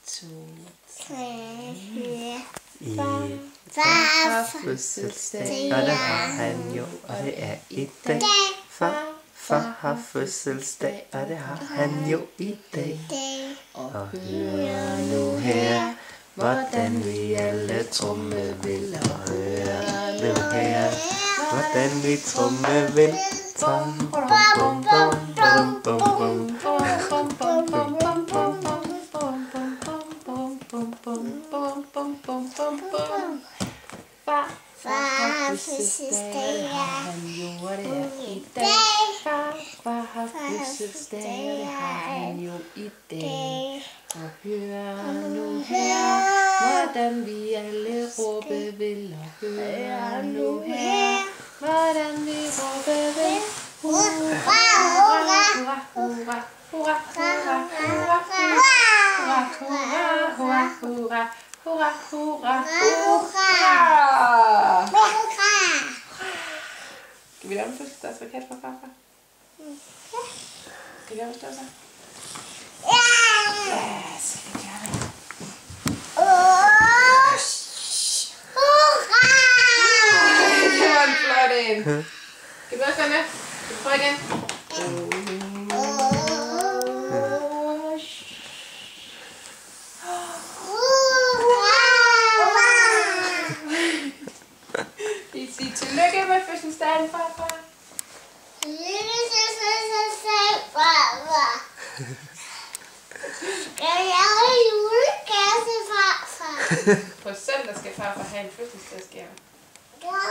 2, 3, 4. Far har fødselsdag, og det har han jo, og det er i dag. Far har fødselsdag, og det har han jo i dag. Og hør nu her, hvordan vi alle trommevinder. Hør nu her, hvordan vi trommevinder. Bum bum bum bum bum bum bum. Far har fødselsdag, og han jo, og det er i dag. Far har fødselsdag, og det har han jo i dag. Og hør nu her, hvordan vi alle råbe vil. Og hør nu her, hvordan vi råbe vil. Hurra, hurra, hurra, hurra, hurra, hurra, hurra, hurra, hurra, hurra, hurra, hurra, hurra. Skal vi lave en fødselsdagsraket for farfar? Skal vi lave en større? Ja, skal vi gøre det. Det var en flot en. Skal vi også gøre med? Skal vi prøve igen? Vi siger tillykke med fødselsdagen, farfar. Tillykke til fødselsdagen, farfar. Skal jeg have julegave til farfar? På søndag skal farfar have en fødselsdagsgave. Ja.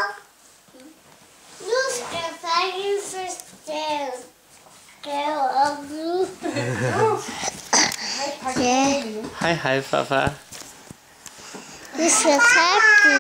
Nu skal far give fødselsdagsgave op nu. Hej hej farfar. Vi skal takke